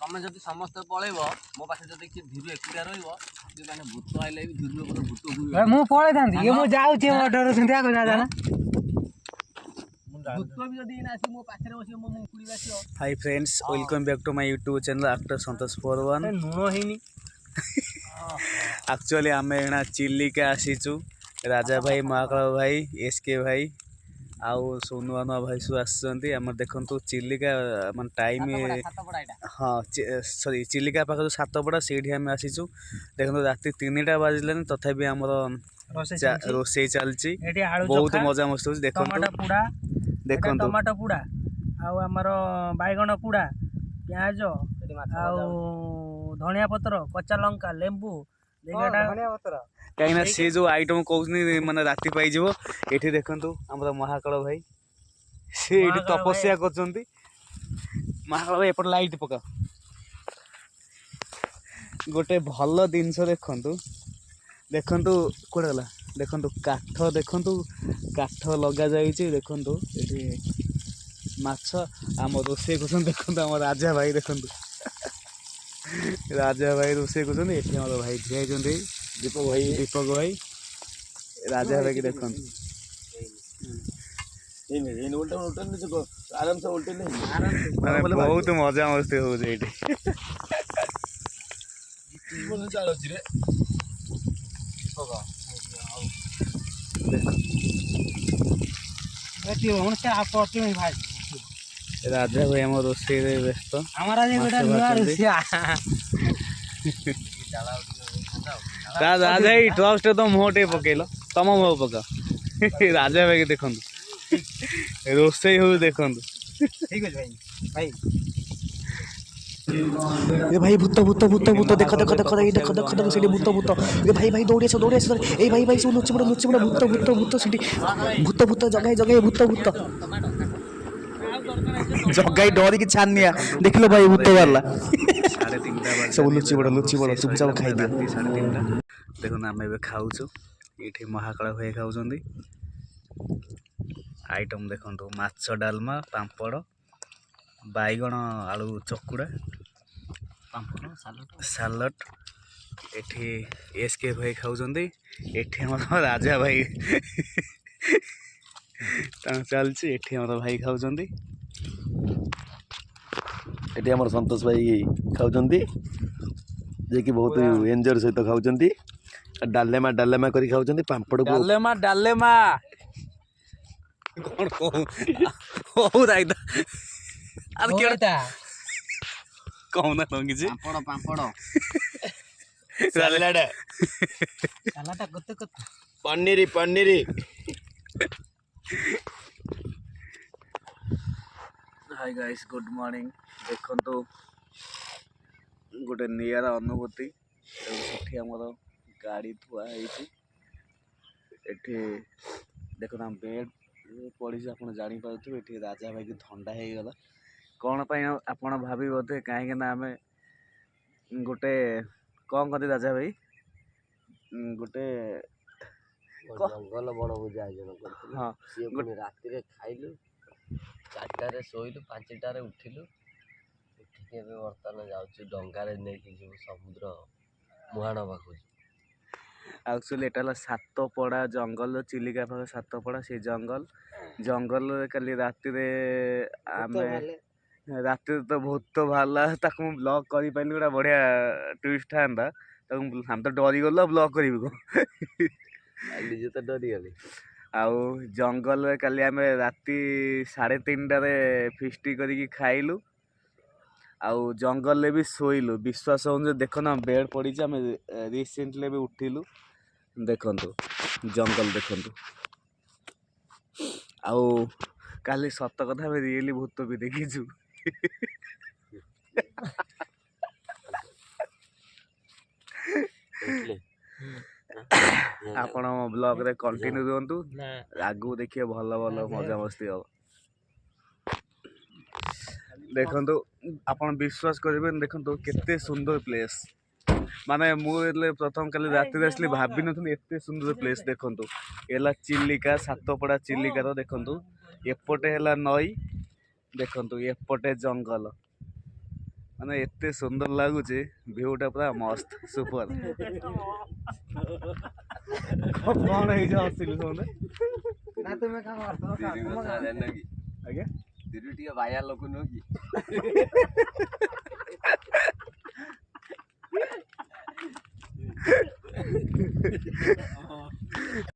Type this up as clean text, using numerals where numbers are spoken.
ତମେ ଯଦି ସମସ୍ତେ ପଳେଇବ ମୋ ପାଖରେ ଯଦି କିଏ ଧୀରୁ ଏକୁଟିଆ ରହିବ ମାନେ ଭୂତ ଆଇଲେ ବି ଧୀରୁ ଉପରେ ଭୂତ ହୁଏ ମୁଁ ପଳେଇଥାନ୍ତି ଇଏ ମୁଁ ଯାଉଛି ମୋ ଡରୁଛନ୍ତି ଆଗ ଯା ନା Hi friends, welcome back to my YouTube channel after Santosh Porwan. Actually आम एना चिल्लिका आसीचु राजा भाई महाकाल भाई एसके भाई आउ सब नुआ नुआ भाई सब आसुँच आम देखु चिल्लिका मान टाइम हाँ सॉरी चिल्लिका पाख जो सातपड़ा से आम आसीचु देखो राति 3टा बाजिलानी तथापि आमर रोसे चलती बहुत मजा मस्त हो देखो देखो टमाटो पुड़ा आमर बैगण पुड़ा प्याज धनिया पत्र कच्चा लंका लेंबू कहीं सी जो आइटम कहते माने राति पाई ये देखु आम महाकाल भाई सी तपस्या कर महाकाल भाई एपट लाइट पका गोटे भल जिनस देखु देखु कौटे गला देखु काठ देखु काठ लग देखु ये माछ आम रोसे कर देखु आम राजा भाई देखु राजा भाई रोसे कर भाई ठिया दीपक भाई राजा भाई की देखु बहुत मजा मस्ती हो भाई राजा भाई आम रोसे व्यस्त राजा भाई ट्रस्ट तो मुँह टे पकेल तुम मुँह पका राजा भाई देखु रोसे हो देखु ठीक है भाई भाई ए भाई भूत भूत भूत भूत देख देख देख देख देख देख देख से भूत भूत ए भाई भाई दौड़े दौड़े ए भाई भाई सब लुचि पड़ भूत भूत भूत से भूत भूत जगह जगह भूत भूत जगाई डर की छानिया देख लो भाई भूत बारला 3:30 सब लुचि पड़ चुपचाप खाई दियो देखो आम ए खाऊ ये महाकाल भाई खाऊ आइटम देखो माछ डालमा पांपड़ बैगण आलू चकुड़ा सालड एठी एसके भाई खाऊ एठी राजा भाई चलती एठी भाई खाऊ ये आम संतोष भाई खाऊँ जे कि बहुत एंजॉय सहित खाऊँ डालेमा डालेमा कर खाऊँ पांपड़ डालेमा डालेमा कौन कहना लंगी पांपड़ salad paneer paneer hi guys good morning देखो गोटे निरा अनुभूति आमर गाड़ी थुआ देखो बेड पड़ी आप जापारे ये राजा भाई की थंडा हो गला कौन आपण भावी बोधे कहीं आम गोटे कौन कहते राजा भाई गोटे जंगल बड़ भोजी आयोजन कर हाँ राति खाइलु 4टारे शोलु 5टारे उठिलु उठिक बर्तमान जाऊँ डंगारे नहीं जीव समुद्र मुहाण पाखु एक्चुअली एटा सातपड़ा जंगल चिलिका पाख सातपड़ा से जंगल जंगल काली राति राति तो भूत बाहर ताक ब्लॉग कर पारि गोटा बढ़िया ट्विस्ट था हम तो डरी गल ब्लॉग कर तो डरी गली आउ जंगल काली आम राति 3:30 फिस्ट करी खाइलु आउ जंगल भी शोलु विश्वास हो देख ना बेड पड़ी आम रिसेंटली भी उठिलु देखु जंगल देखु आउ काली सत कथा रियली भूत भी देखीचु आपण ब्लॉग रे कंटिन्यू रुहतु आगु देखिए भल भल मजा मस्ती हम देखु आपण विश्वास करेंगे देखु केते सुंदर प्लेस माने मुझे प्रथम काली राति आसली भाभी नी एत सुंदर प्लेस देखु एला चिल्लिका सातपड़ा चिल्लिकार देखु एपटे है नई देखु एपटे जंगल ମାନେ ଏତେ ସୁନ୍ଦର ଲାଗୁଛି ଭିୟୁଟା ପୁରା ମସ୍ତ ସୁପର। କଣ ହେଇଛି ହସିଲୁ ସମସ୍ତେ? ଆଜ୍ଞା ଟିକେ ବାୟା ଲୋକ ନୁହଁ କି?